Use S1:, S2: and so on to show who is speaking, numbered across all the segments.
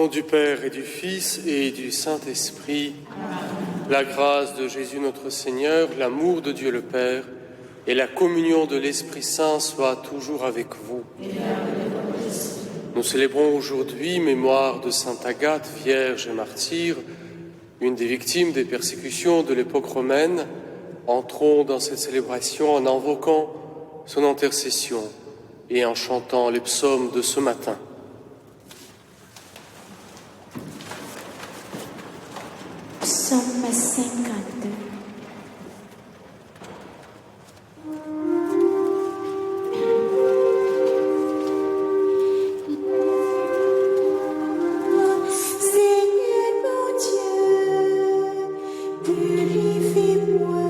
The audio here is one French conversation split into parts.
S1: nom du Père et du Fils et du Saint-Esprit, la grâce de Jésus notre Seigneur, l'amour de Dieu le Père et la communion de l'Esprit Saint soient toujours avec vous. Nous célébrons aujourd'hui mémoire de Sainte Agathe, vierge et martyre, une des victimes des persécutions de l'époque romaine. Entrons dans cette célébration en invoquant son intercession et en chantant les psaumes de ce matin.
S2: Psaume 52.
S3: Purifie-moi,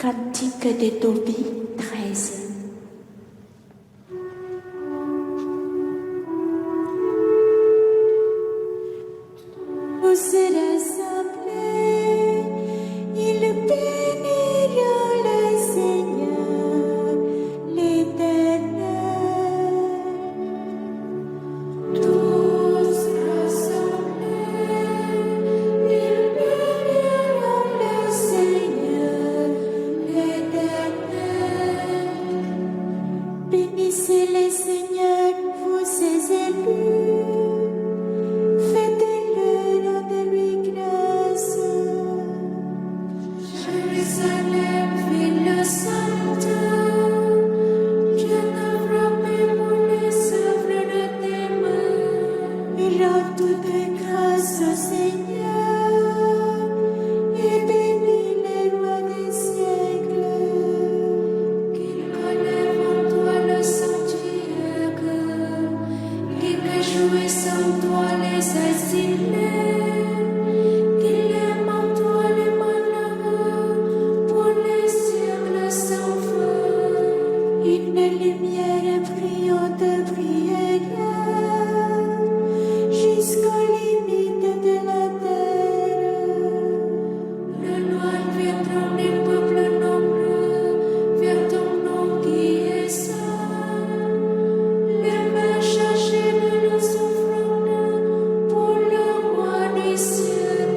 S2: Cantique de Tobie 13. Vous se rassemblez, ils béniront le Seigneur, l'Éternel. Tous rassemblés, ils béniront le Seigneur, l'Éternel. Bénissez le Seigneur, vous ses élus. Faites-le, rendez-lui grâce. Jérusalem, ville sainte, Dieu t'a frappé pour les œuvres de tes mains. Rends toute grâce au Seigneur et bénis les rois des siècles. Qu'il relève en toi le sanctuaire, qu'il réjouisse en toi les exilés, qu'il aime en toi les malheureux pour les siècles sans fin. Une lumière brillante brillera jusqu'aux limites de la terre. Le noir viendra des peuples nombreux vers ton nom qui est saint. Les mains chargées de nos offrandes pour le roi des cieux.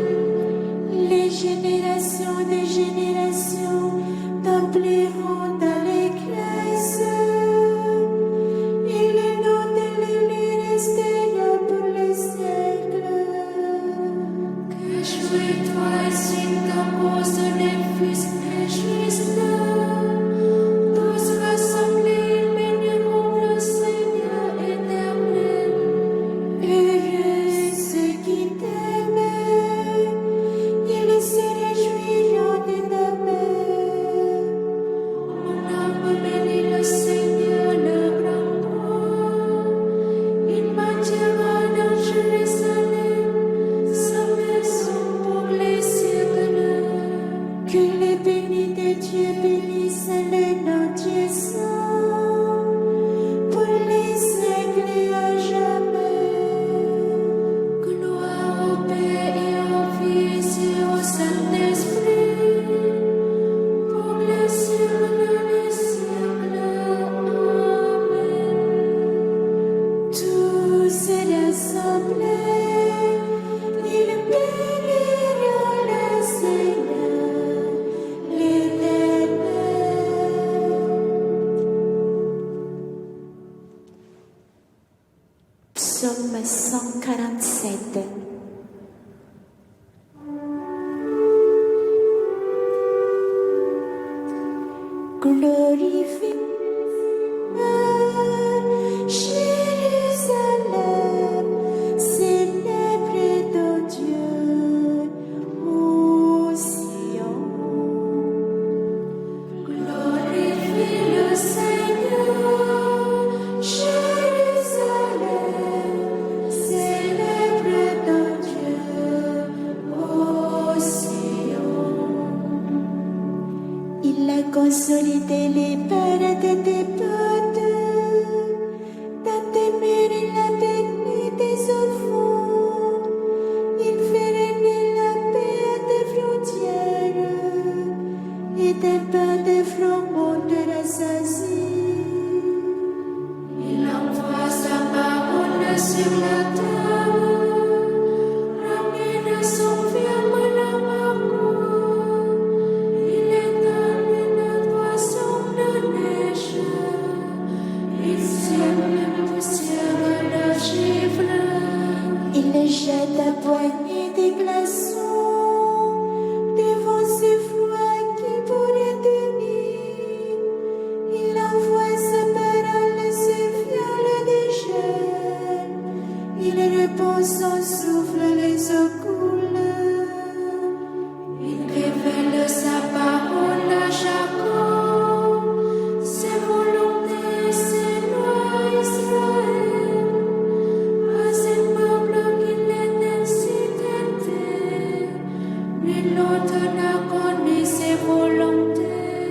S2: Les générations des générations t'appelleront dans les grâces. Et le nom de l'élu restera pour les siècles. Que jouis-toi ici ta cause des fils des justes. Tous rassemblés, ils béniront le Seigneur éternel. Heureux ceux qui t'aiment, ils se réjouiront de ta main. Mon âme bénit le Seigneur, le grand roi. Il bâtira dans Jérusalem sa maison pour les siècles. Que les bénis de Dieu bénissent le nom Dieu saint pour les siècles et à jamais. Gloire au Père et au Fils et au Saint-Esprit pour les siècles des siècles. Amen. Tous rassemblés, ils béniront le Seigneur, l'Éternel. Psaume 147. Glorifie Jérusalem, célèbre ton Dieu, ô Sion. Glorifie le Seigneur, Jérusalem, célèbre ton Dieu, ô Sion. Il a consolidé les pères de tes potes, dans tes murs il a béni tes enfants, il fait régner la paix à tes frontières, et tes pas de front montent rassasiés. Il envoie sa parole sur la table, ramène son ferme la margot. Il étend la poisson de neige, il sème la poussière de givre, il jette à poignée des glaçons devant ce froid qui pourrait tenir. Il envoie sa parole sur fiole des jeunes, il répand son souffle, les eaux coulent. Il révèle sa parole à Jacob, ses volontés, ses lois à Israël. À ce peuple qu'il est ainsi traité, nul autre n'a connu ses volontés.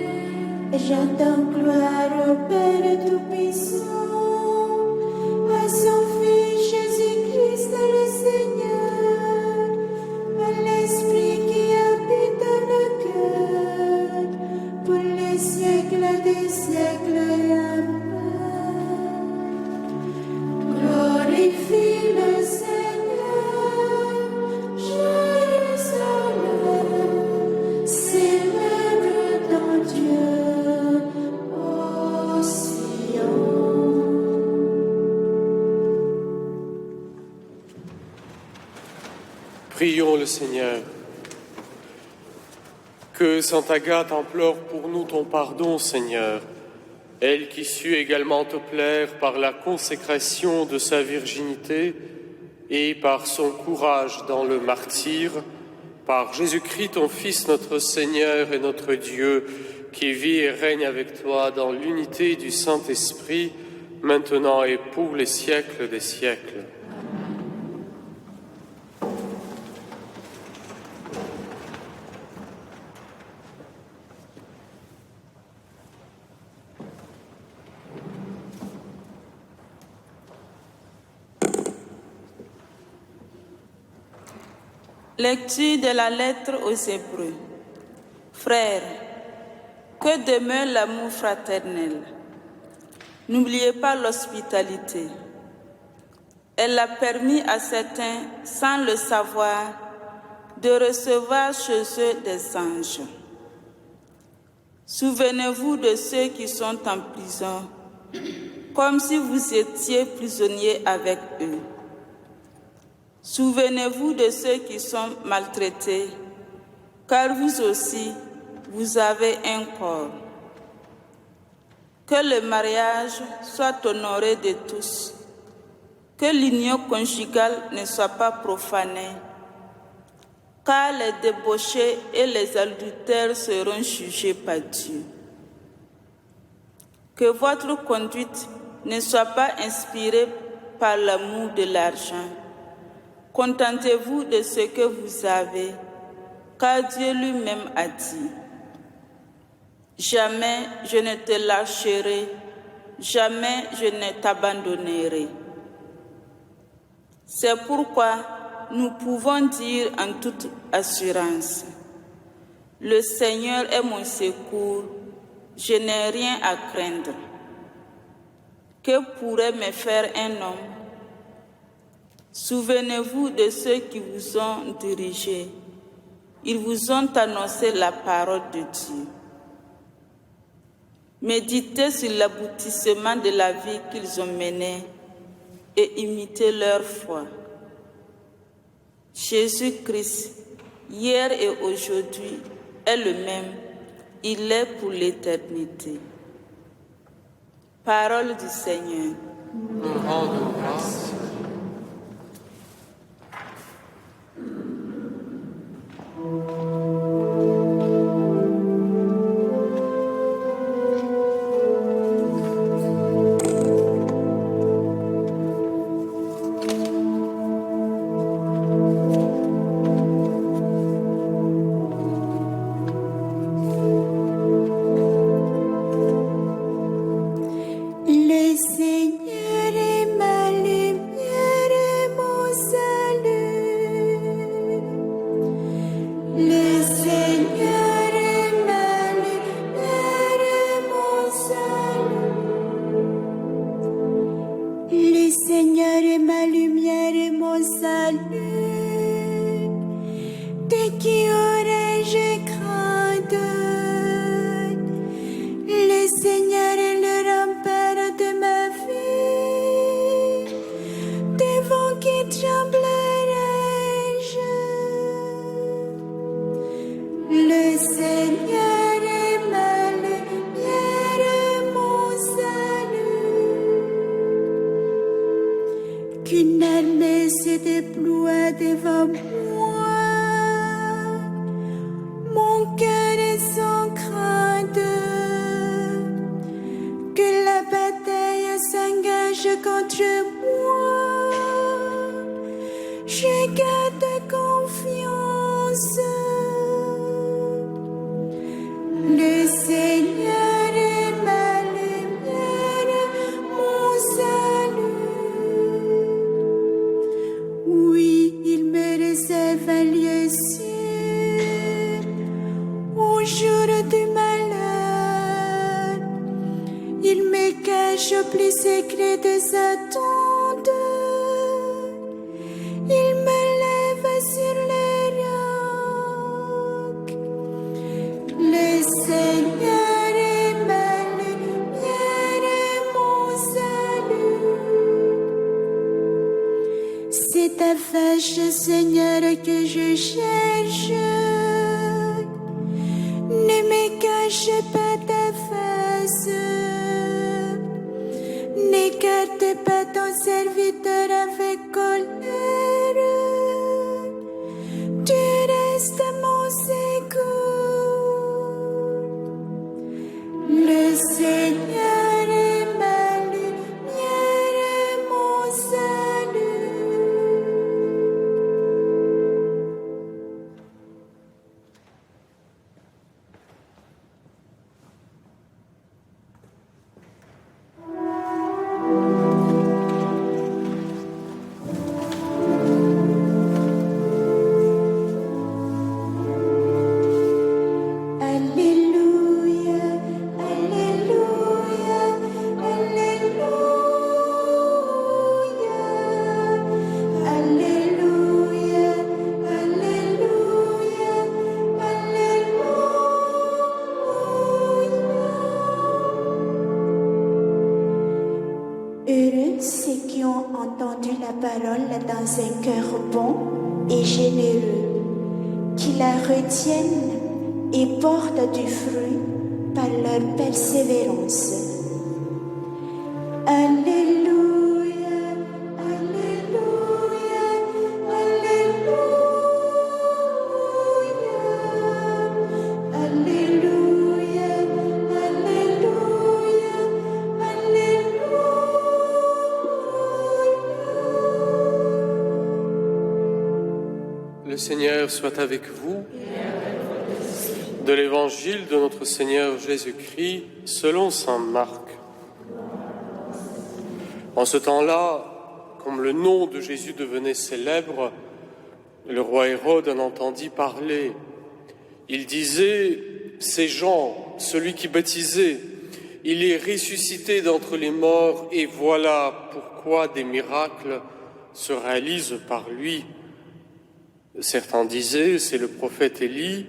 S2: J'entends gloire au Père Tout-Puissant, à son Fils Jésus-Christ le Seigneur, à l'Esprit qui habite dans le cœur, pour les siècles des siècles. Amen. Glorifie le Seigneur, Jérusalem, célèbre ton Dieu, ô Sion.
S1: Prions le Seigneur. Que Sainte Agathe implore pour nous ton pardon, Seigneur, elle qui sut également te plaire par la consécration de sa virginité et par son courage dans le martyre, par Jésus-Christ, ton Fils, notre Seigneur et notre Dieu, qui vit et règne avec toi dans l'unité du Saint-Esprit, maintenant et pour les siècles des siècles.
S3: Lecture de la lettre aux Hébreux. Frères, que demeure l'amour fraternel. N'oubliez pas l'hospitalité. Elle a permis à certains, sans le savoir, de recevoir chez eux des anges. Souvenez-vous de ceux qui sont en prison, comme si vous étiez prisonniers avec eux. Souvenez-vous de ceux qui sont maltraités, car vous aussi, vous avez un corps. Que le mariage soit honoré de tous, que l'union conjugale ne soit pas profanée, car les débauchés et les adultères seront jugés par Dieu. Que votre conduite ne soit pas inspirée par l'amour de l'argent. Contentez-vous de ce que vous avez, car Dieu lui-même a dit « Jamais je ne te lâcherai, jamais je ne t'abandonnerai. » C'est pourquoi nous pouvons dire en toute assurance « Le Seigneur est mon secours, je n'ai rien à craindre. » Que pourrait me faire un homme? Souvenez-vous de ceux qui vous ont dirigés. Ils vous ont annoncé la parole de Dieu. Méditez sur l'aboutissement de la vie qu'ils ont menée et imitez leur foi. Jésus-Christ, hier et aujourd'hui, est le même. Il est pour l'éternité. Parole du Seigneur.
S1: Nous rendons grâce.
S2: Le Seigneur est ma lumière et mon salut. Le Seigneur est ma lumière et mon salut. Le Seigneur est ma lumière et mon salut. De qui aurais-je crainte? Le Seigneur est le rempart de ma vie. Devant qui tremblerai-je? Le Seigneur est ma lumière et mon salut. Qu'une armée se déploie devant moi. Mon cœur est sans crainte. Que la bataille s'engage contre moi. Je garde confiance. Le Seigneur jour du malheur. Il me cache au plus secret de sa tente. Il me lève sur les rocs. Le Seigneur est ma lumière et mon salut. C'est ta face, Seigneur, que je cherche. Ne me cache pas ta face. N'écarte pas ton serviteur avec colère. Tu restes mon secours. Le Seigneur est ma lumière et mon salut. Alléluia, Alléluia, Alléluia, Alléluia, Alléluia, Alléluia. Heureux ceux qui ont entendu la parole dans un cœur bon et généreux, qui la retiennent et portent du fruit par leur persévérance. Alléluia, Alléluia, Alléluia, Alléluia, Alléluia, Alléluia.
S1: Le Seigneur soit avec vous. De l'Évangile de notre Seigneur Jésus-Christ selon saint Marc. En ce temps-là, comme le nom de Jésus devenait célèbre, le roi Hérode en entendit parler. Il disait, c'est Jean, celui qui baptisait, il est ressuscité d'entre les morts et voilà pourquoi des miracles se réalisent par lui. Certains disaient, c'est le prophète Élie.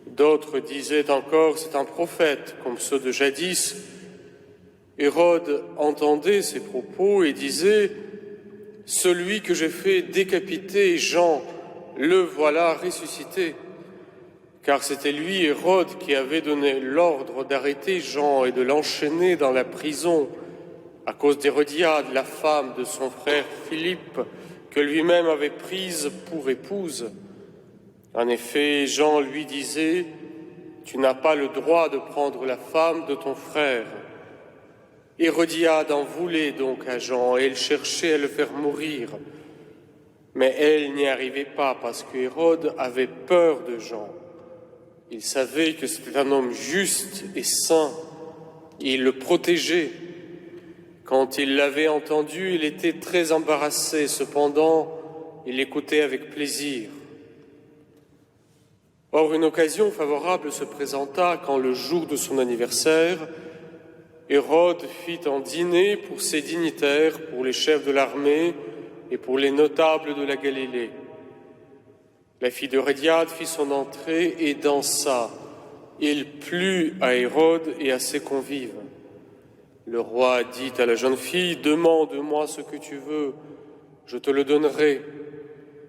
S1: D'autres disaient encore, c'est un prophète, comme ceux de jadis. Hérode entendait ces propos et disait, celui que j'ai fait décapiter, Jean, le voilà ressuscité. Car c'était lui, Hérode, qui avait donné l'ordre d'arrêter Jean et de l'enchaîner dans la prison à cause d'Hérodiade, la femme de son frère Philippe, que lui-même avait prise pour épouse. En effet, Jean lui disait, « Tu n'as pas le droit de prendre la femme de ton frère. » Hérodiade en voulait donc à Jean et elle cherchait à le faire mourir. Mais elle n'y arrivait pas parce que Hérode avait peur de Jean. Il savait que c'était un homme juste et saint et il le protégeait. Quand il l'avait entendu, il était très embarrassé. Cependant, il l'écoutait avec plaisir. Or, une occasion favorable se présenta quand, le jour de son anniversaire, Hérode fit un dîner pour ses dignitaires, pour les chefs de l'armée et pour les notables de la Galilée. La fille d'Hérodiade fit son entrée et dansa. Il plut à Hérode et à ses convives. Le roi dit à la jeune fille, « Demande-moi ce que tu veux, je te le donnerai. »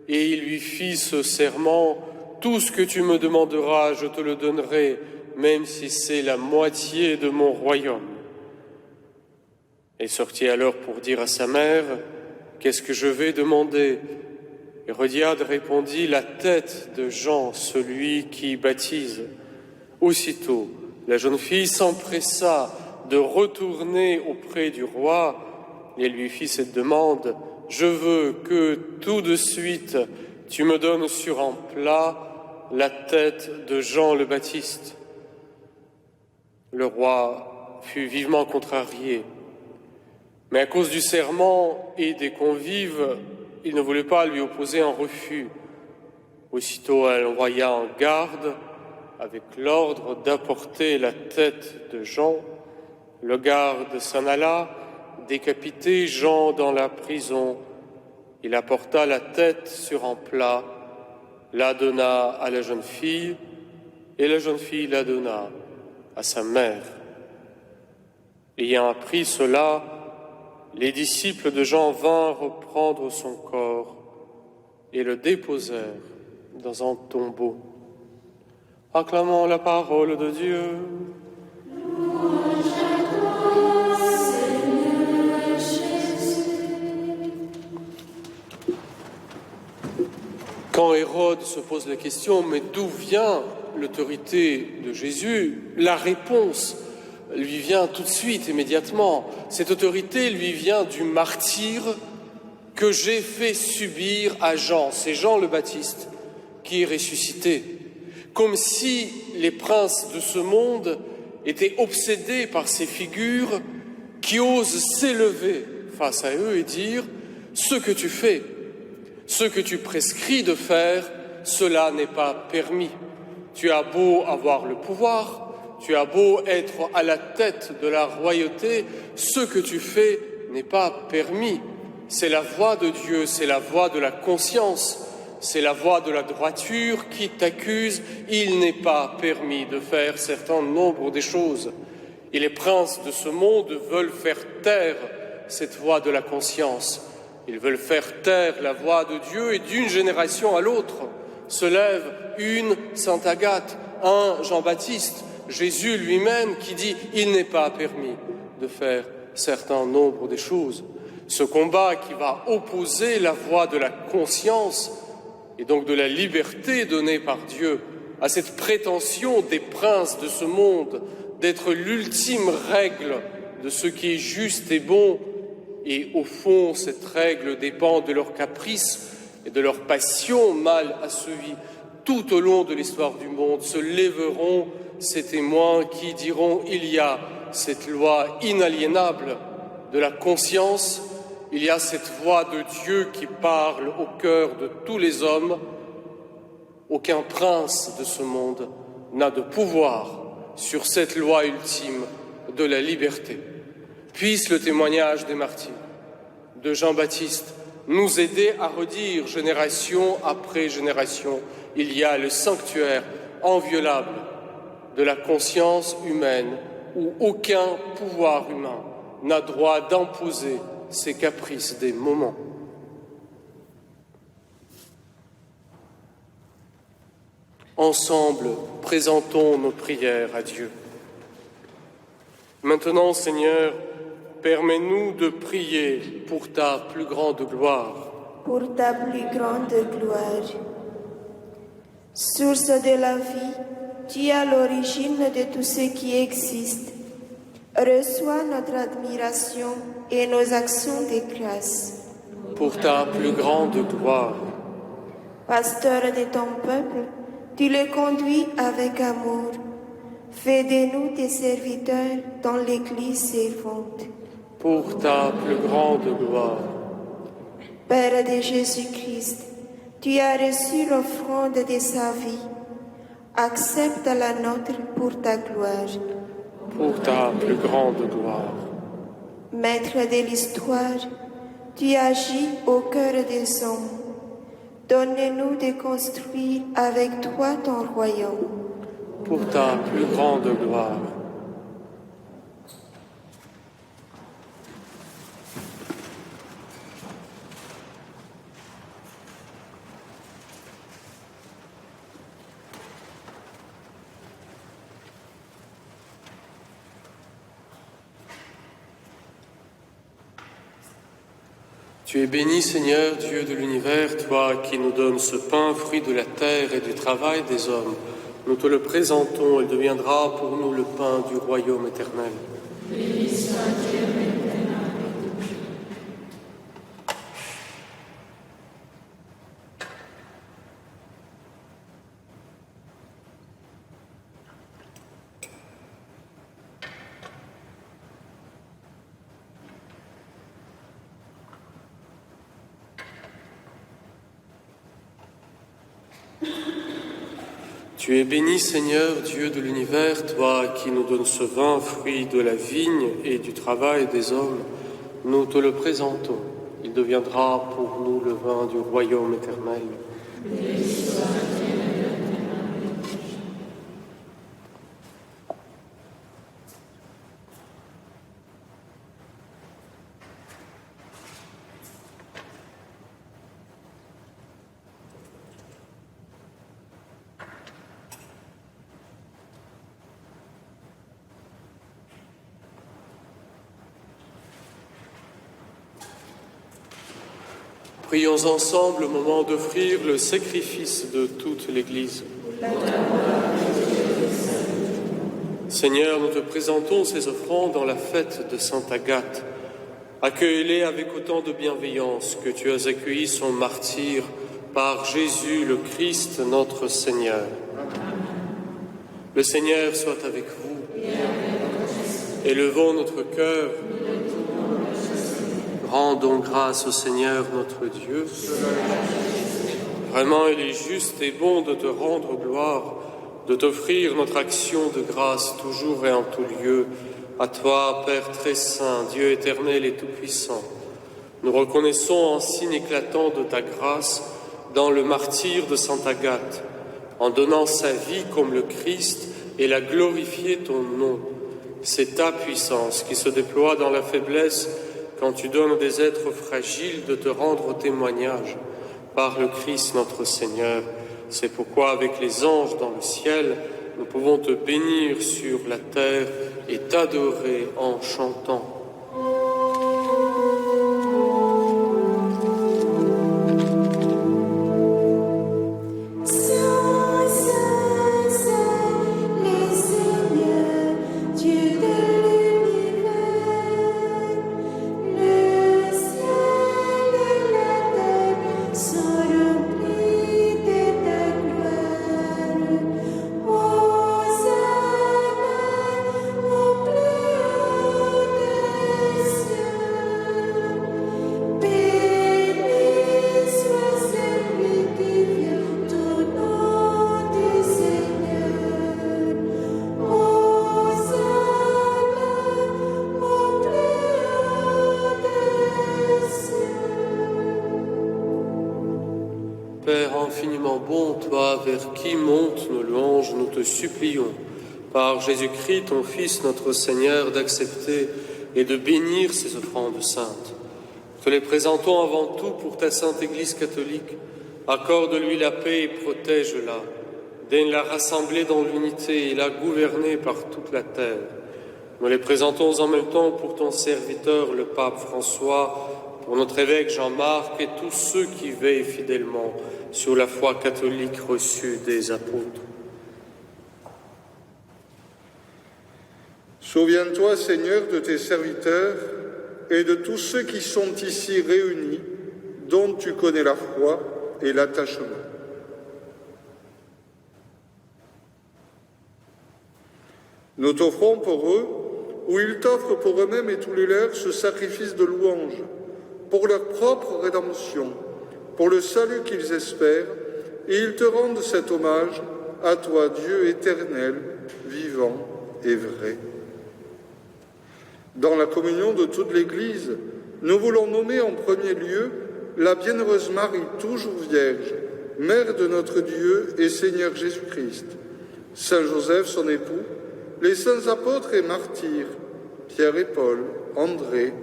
S1: Et il lui fit ce serment, « Tout ce que tu me demanderas, je te le donnerai, même si c'est la moitié de mon royaume. » Elle sortit alors pour dire à sa mère, « Qu'est-ce que je vais demander ?» Hérodiade répondit, « La tête de Jean, celui qui baptise. » Aussitôt, la jeune fille s'empressa de retourner auprès du roi et lui fit cette demande, « Je veux que tout de suite tu me donnes sur un plat la tête de Jean le Baptiste. » Le roi fut vivement contrarié, mais à cause du serment et des convives, il ne voulait pas lui opposer un refus. Aussitôt, elle envoya un garde avec l'ordre d'apporter la tête de Jean, le garde s'en alla, décapiter Jean dans la prison. Il apporta la tête sur un plat, la donna à la jeune fille, et la jeune fille la donna à sa mère. Ayant appris cela, les disciples de Jean vinrent reprendre son corps et le déposèrent dans un tombeau. Acclamons la parole de Dieu.
S2: Louange à toi, Seigneur Jésus.
S1: Quand Hérode se pose la question, mais d'où vient l'autorité de Jésus? La réponse lui vient tout de suite, immédiatement. Cette autorité lui vient du martyre que j'ai fait subir à Jean. C'est Jean le Baptiste qui est ressuscité. Comme si les princes de ce monde étaient obsédés par ces figures qui osent s'élever face à eux et dire « ce que tu fais, ce que tu prescris de faire, cela n'est pas permis. Tu as beau avoir le pouvoir, tu as beau être à la tête de la royauté, ce que tu fais n'est pas permis. C'est la voix de Dieu, c'est la voix de la conscience, c'est la voix de la droiture qui t'accuse. Il n'est pas permis de faire certain nombre des choses. Et les princes de ce monde veulent faire taire cette voix de la conscience. Ils veulent faire taire la voix de Dieu, et d'une génération à l'autre se lève une Sainte Agathe, un Jean-Baptiste, Jésus lui-même qui dit « il n'est pas permis de faire certain nombre des choses ». Ce combat qui va opposer la voix de la conscience et donc de la liberté donnée par Dieu à cette prétention des princes de ce monde d'être l'ultime règle de ce qui est juste et bon. Et au fond, cette règle dépend de leurs caprices et de leur passion mal assouvie. Tout au long de l'histoire du monde se lèveront ces témoins qui diront « il y a cette loi inaliénable de la conscience, il y a cette voix de Dieu qui parle au cœur de tous les hommes. Aucun prince de ce monde n'a de pouvoir sur cette loi ultime de la liberté. » Puisse le témoignage des martyrs, de Jean-Baptiste, nous aider à redire génération après génération, il y a le sanctuaire inviolable de la conscience humaine où aucun pouvoir humain n'a droit d'imposer ses caprices des moments. Ensemble, présentons nos prières à Dieu. Maintenant, Seigneur, permets-nous de prier pour ta plus grande gloire.
S2: Pour ta plus grande gloire. Source de la vie, tu es à l'origine de tout ce qui existe. Reçois notre admiration et nos actions de grâce.
S1: Pour ta plus grande gloire.
S2: Pasteur de ton peuple, tu le conduis avec amour. Fais de nous tes serviteurs dans l'Église servante.
S1: Pour ta plus grande gloire.
S2: Père de Jésus-Christ, tu as reçu l'offrande de sa vie. Accepte la nôtre pour ta gloire.
S1: Pour ta plus grande gloire.
S2: Maître de l'histoire, tu agis au cœur des hommes. Donne-nous de construire avec toi ton royaume.
S1: Pour ta plus grande gloire. Tu es béni, Seigneur, Dieu de l'univers, toi qui nous donnes ce pain, fruit de la terre et du travail des hommes. Nous te le présentons, il deviendra pour nous le pain du royaume éternel.
S4: Béni soit Dieu maintenant.
S1: Tu es béni, Seigneur, Dieu de l'univers, toi qui nous donnes ce vin, fruit de la vigne et du travail des hommes. Nous te le présentons. Il deviendra pour nous le vin du royaume éternel. Prions ensemble au moment d'offrir le sacrifice de toute l'Église. Seigneur, nous te présentons ces offrandes dans la fête de Sainte Agathe. Accueille-les avec autant de bienveillance que tu as accueilli son martyre par Jésus le Christ, notre Seigneur. Le Seigneur soit avec vous. Élevons notre cœur. Rendons grâce au Seigneur notre Dieu. Vraiment, il est juste et bon de te rendre gloire, de t'offrir notre action de grâce toujours et en tout lieu. À toi, Père très saint, Dieu éternel et tout-puissant, nous reconnaissons en signe éclatant de ta grâce dans le martyre de Sainte Agathe, en donnant sa vie comme le Christ et la glorifier ton nom. C'est ta puissance qui se déploie dans la faiblesse quand tu donnes des êtres fragiles de te rendre témoignage par le Christ notre Seigneur. C'est pourquoi avec les anges dans le ciel, nous pouvons te bénir sur la terre et t'adorer en chantant. Père infiniment bon, toi vers qui montent nos louanges, nous te supplions, par Jésus-Christ, ton Fils, notre Seigneur, d'accepter et de bénir ces offrandes saintes. Te les présentons avant tout pour ta sainte Église catholique. Accorde-lui la paix et protège-la. Daigne la rassembler dans l'unité et la gouverner par toute la terre. Nous les présentons en même temps pour ton serviteur, le pape François, pour notre évêque Jean-Marc et tous ceux qui veillent fidèlement sur la foi catholique reçue des apôtres.
S5: Souviens-toi, Seigneur, de tes serviteurs et de tous ceux qui sont ici réunis, dont tu connais la foi et l'attachement. Nous t'offrons pour eux, ou ils t'offrent pour eux-mêmes et tous les leurs, ce sacrifice de louange, pour leur propre rédemption, pour le salut qu'ils espèrent, et ils te rendent cet hommage à toi, Dieu éternel, vivant et vrai. Dans la communion de toute l'Église, nous voulons nommer en premier lieu la bienheureuse Marie, toujours vierge, Mère de notre Dieu et Seigneur Jésus-Christ, Saint Joseph, son époux, les saints apôtres et martyrs, Pierre et Paul, André,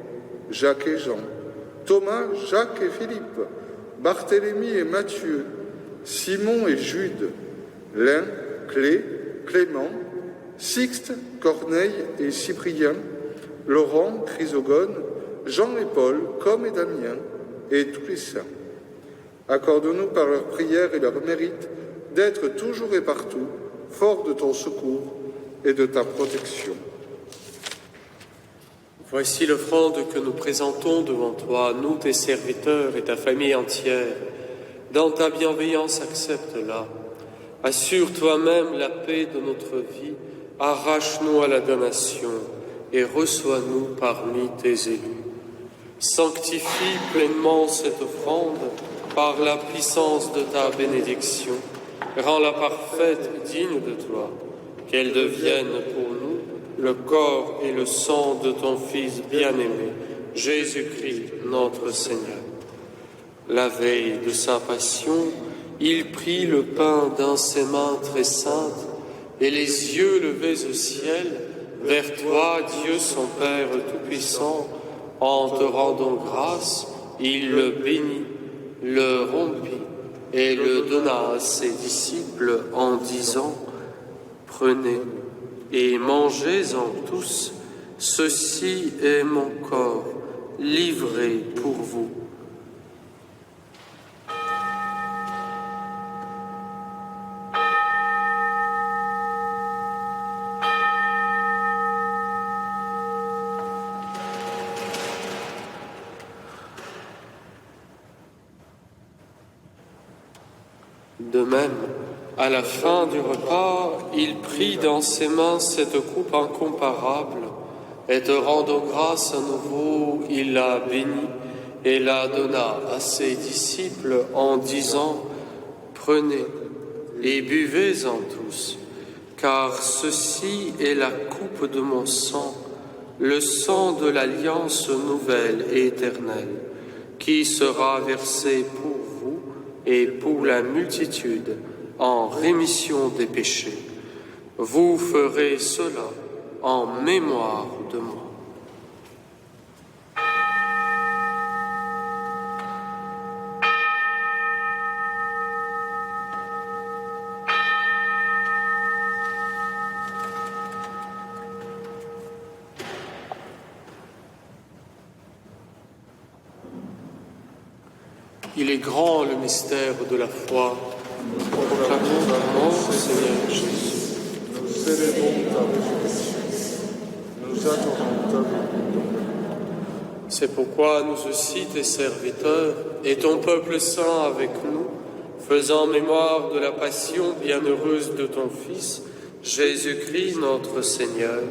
S5: Jacques et Jean, Thomas, Jacques et Philippe, Barthélemy et Matthieu, Simon et Jude, Lin, Clé, Clément, Sixte, Corneille et Cyprien, Laurent, Chrysogone, Jean et Paul, Com et Damien, et tous les saints. Accorde-nous par leurs prières et leurs mérites d'être toujours et partout forts de ton secours et de ta protection.
S1: Voici l'offrande que nous présentons devant toi, nous tes serviteurs et ta famille entière. Dans ta bienveillance, accepte-la. Assure toi-même la paix de notre vie, arrache-nous à la damnation et reçois-nous parmi tes élus. Sanctifie pleinement cette offrande par la puissance de ta bénédiction Rends-la parfaite, digne de toi, qu'elle devienne pour nous le corps et le sang de ton Fils bien-aimé, Jésus-Christ, notre Seigneur. La veille de sa passion, il prit le pain dans ses mains très saintes, et les yeux levés au ciel, vers toi, Dieu son Père Tout-Puissant, en te rendant grâce, il le bénit, le rompit et le donna à ses disciples en disant: Prenez et mangez-en tous, ceci est mon corps livré pour vous. De même, à la fin du repas, il prit dans ses mains cette coupe incomparable, et te rendant grâce à nouveau, il la bénit et la donna à ses disciples en disant: Prenez et buvez-en tous, car ceci est la coupe de mon sang, le sang de l'alliance nouvelle et éternelle, qui sera versé pour vous et pour la multitude en rémission des péchés. Vous ferez cela en mémoire de moi. Il est grand le mystère de la foi. Proclamons ta mort, Seigneur Jésus.
S5: Nous célébrons ta résurrection. Nous adorons ta venue.
S1: C'est pourquoi nous aussi, tes serviteurs, et ton peuple saint avec nous, faisant mémoire de la passion bienheureuse de ton Fils, Jésus-Christ notre Seigneur,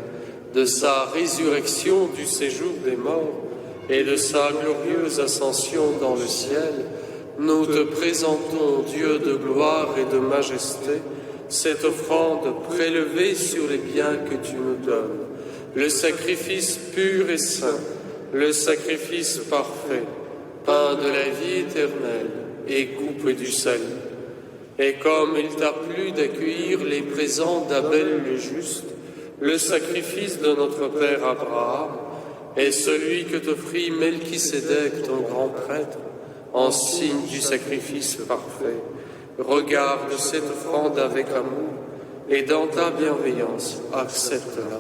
S1: de sa résurrection du séjour des morts et de sa glorieuse ascension dans le ciel, nous te présentons, Dieu de gloire et de majesté, cette offrande prélevée sur les biens que tu nous donnes, le sacrifice pur et saint, le sacrifice parfait, pain de la vie éternelle et coupe du salut. Et comme il t'a plu d'accueillir les présents d'Abel le juste, le sacrifice de notre père Abraham, et celui que t'offrit Melchisédek, ton grand prêtre, en signe du sacrifice parfait, regarde cette offrande avec amour, et dans ta bienveillance, accepte-la.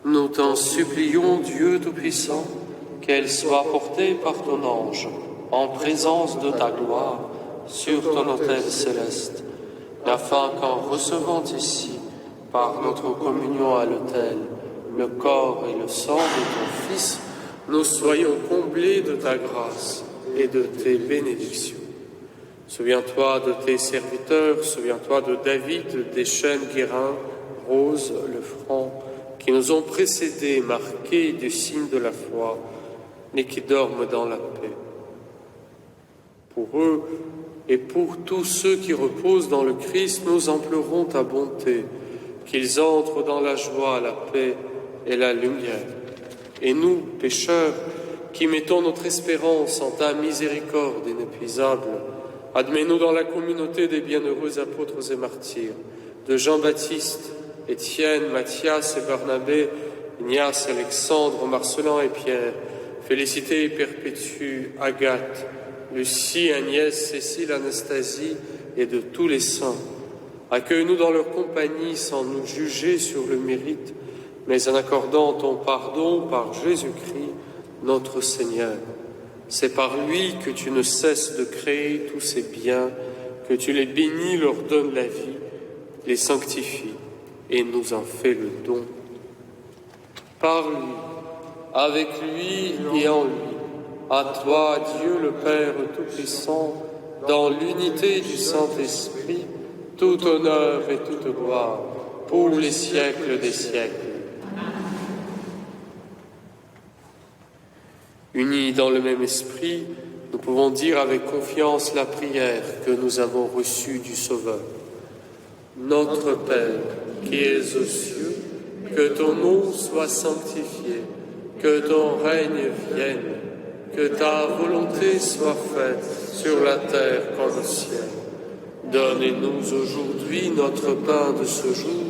S1: Nous t'en supplions, Dieu Tout-Puissant, qu'elle soit portée par ton ange, en présence de ta gloire, sur ton autel céleste, afin qu'en recevant ici, par notre communion à l'autel, le corps et le sang de ton Fils, nous soyons comblés de ta grâce et de tes bénédictions. Souviens-toi de tes serviteurs, souviens-toi de David, des chênes Guérin, Rose, le franc, qui nous ont précédés, marqués du signe de la foi, et qui dorment dans la paix. Pour eux et pour tous ceux qui reposent dans le Christ, nous implorons ta bonté, qu'ils entrent dans la joie, la paix et la lumière. Et nous, pécheurs, qui mettons notre espérance en ta miséricorde inépuisable, admets-nous dans la communauté des bienheureux apôtres et martyrs, de Jean-Baptiste, Étienne, Matthias et Barnabé, Ignace, Alexandre, Marcelin et Pierre, Félicité et Perpétue, Agathe, Lucie, Agnès, Cécile, Anastasie et de tous les saints. Accueille-nous dans leur compagnie sans nous juger sur le mérite, mais en accordant ton pardon par Jésus-Christ, notre Seigneur. C'est par lui que tu ne cesses de créer tous ces biens, que tu les bénis, leur donnes la vie, les sanctifies et nous en fais le don. Par lui, avec lui et en lui, à toi, Dieu le Père Tout-Puissant, dans l'unité du Saint-Esprit, tout honneur et toute gloire, pour les siècles des siècles. Unis dans le même esprit, nous pouvons dire avec confiance la prière que nous avons reçue du Sauveur. Notre Père, qui es aux cieux, que ton nom soit sanctifié, que ton règne vienne, que ta volonté soit faite sur la terre comme au ciel. Donne-nous aujourd'hui notre pain de ce jour.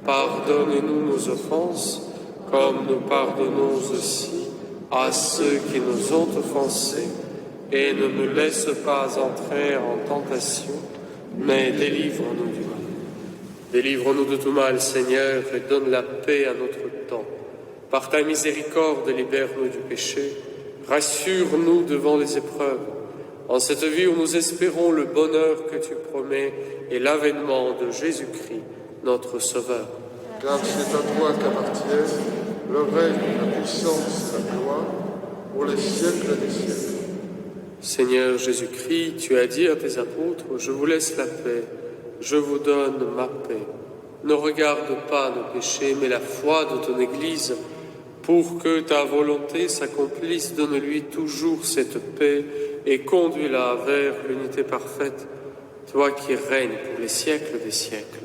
S1: Pardonne-nous nos offenses, comme nous pardonnons aussi à ceux qui nous ont offensés. Et ne nous laisse pas entrer en tentation, mais délivre-nous du mal. Délivre-nous de tout mal, Seigneur, et donne la paix à notre temps. Par ta miséricorde, libère-nous du péché. Rassure-nous devant les épreuves. En cette vie où nous espérons le bonheur que tu promets et l'avènement de Jésus-Christ, notre Sauveur.
S5: Car c'est à toi qu'appartiennent le règne, la puissance et la gloire pour les siècles des siècles.
S1: Seigneur Jésus-Christ, tu as dit à tes apôtres, « Je vous laisse la paix, je vous donne ma paix. Ne regarde pas nos péchés, mais la foi de ton Église. Pour que ta volonté s'accomplisse, donne-lui toujours cette paix et conduis-la vers l'unité parfaite, toi qui règnes pour les siècles des siècles. »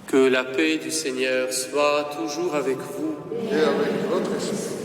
S1: Que la paix du Seigneur soit toujours avec vous.
S5: Et avec votre esprit.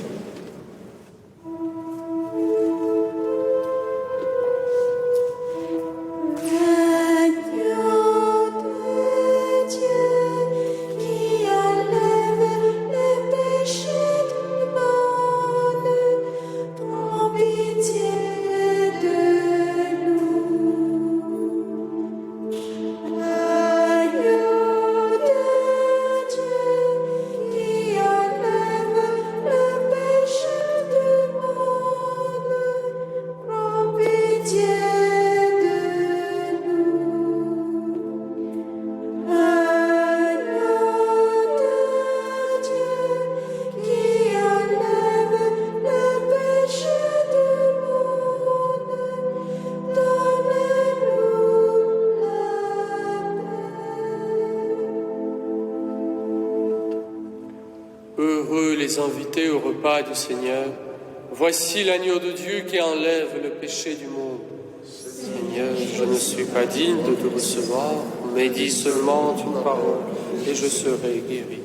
S1: Heureux les invités au repas du Seigneur. Voici l'agneau de Dieu qui enlève le péché du monde. Seigneur, je ne suis pas digne de te recevoir, mais dis seulement une parole et je serai guéri.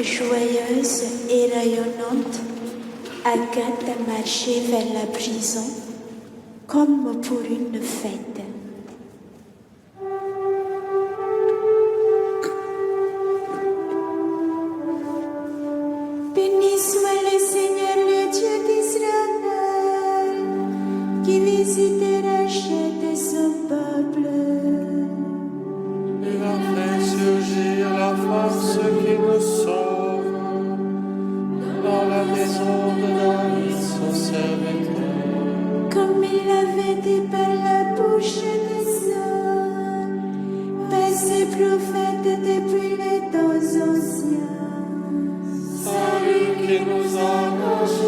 S2: Joyeuse et rayonnante, Agathe marchait vers la prison comme pour une fête. Béni soit le Seigneur, le Dieu d'Israël, qui visite et rachète son peuple.
S1: Il a fait surgir la force qui nous sauve dans la maison de David, son serviteur.
S2: Comme il avait dit par la bouche des hommes, par ses prophètes depuis les temps anciens.
S1: Celui qui nous arrache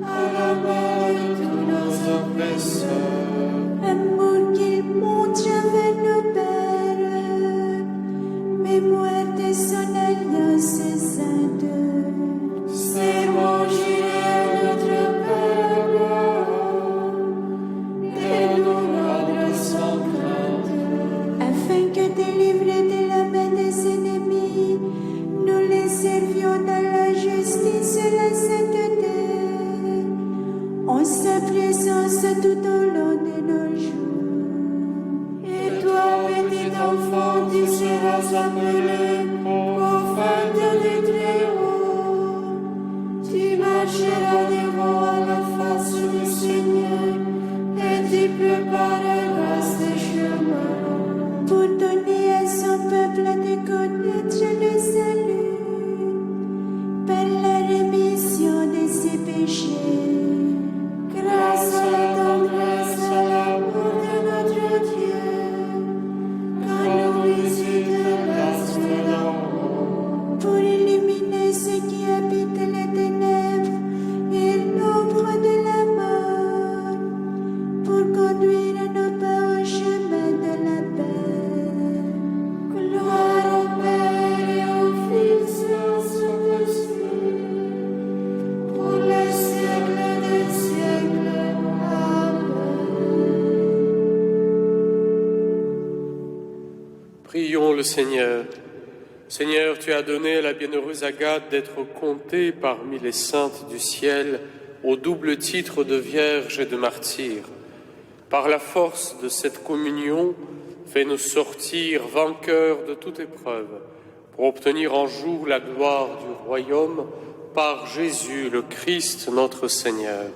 S1: à la main de tous nos oppresseurs.
S2: Amour qu'il montre vers nos pères, mémoire de son alliance sainte.
S1: Serment juré à notre Père, de nous rendre sans crainte.
S2: Afin que délivrés de la main des ennemis, nous les servions dans la justice et la sainteté, en sa présence tout au long de nos jours.
S1: Et toi, petit enfant, tu seras appelé prophète du Très-Haut. Tu marcheras devant à la face du Seigneur et tu prépareras ses chemins.
S2: Pour donner à son peuple de connaître le salut par la rémission de ses péchés.
S1: Grâce à la tendresse et à l'amour de notre Dieu, quand nous visite l'astre d'en haut.
S2: Pour illuminer ceux qui habitent les ténèbres et l'ombre de la mort, pour conduire nos pas au chemin de la paix.
S1: Gloire au Père et au Fils et au Saint-Esprit, pour les siècles des siècles. Amen. Prions le Seigneur. Seigneur, tu as donné à la bienheureuse Agathe d'être comptée parmi les saintes du ciel au double titre de vierge et de martyre. Par la force de cette communion, fais-nous sortir vainqueurs de toute épreuve, pour obtenir un jour la gloire du royaume par Jésus, le Christ, notre Seigneur.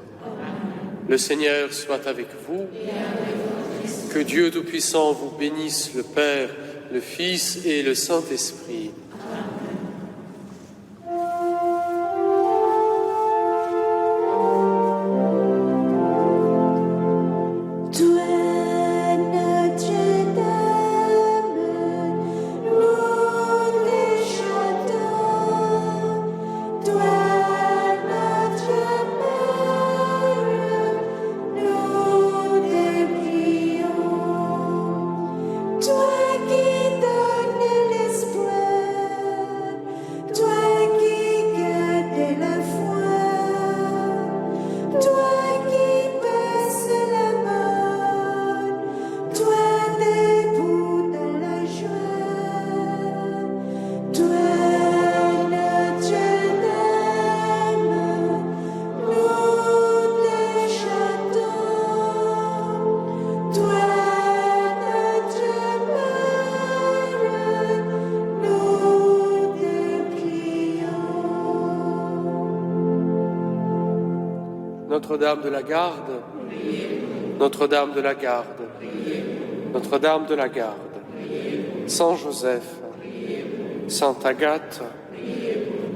S1: Le Seigneur soit avec vous. Que Dieu Tout-Puissant vous bénisse, le Père, le Fils et le Saint-Esprit. Notre-Dame de la Garde, Notre-Dame de la Garde, Notre-Dame de la Garde, Saint Joseph, Sainte Agathe,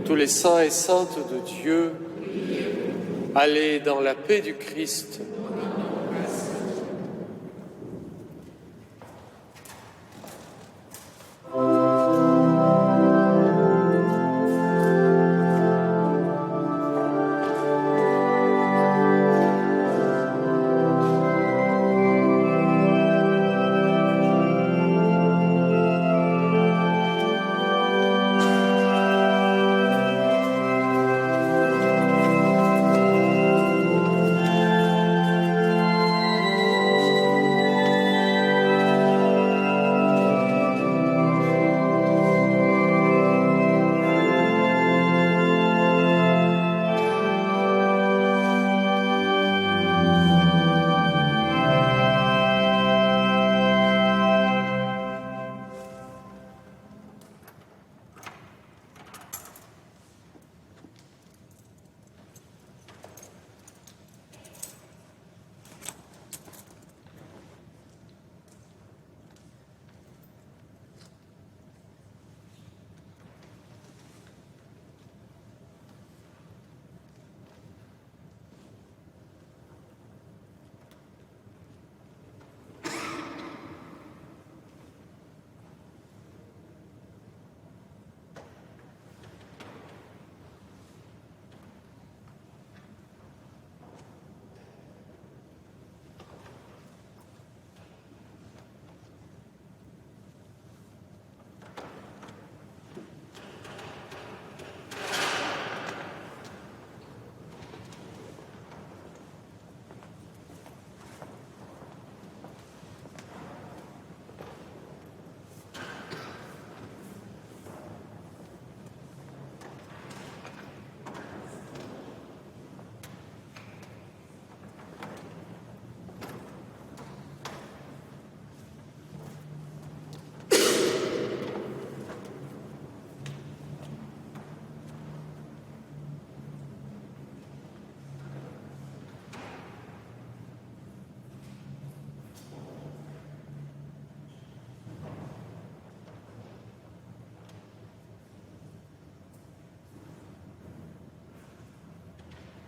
S1: tous les saints et saintes de Dieu, allez dans la paix du Christ.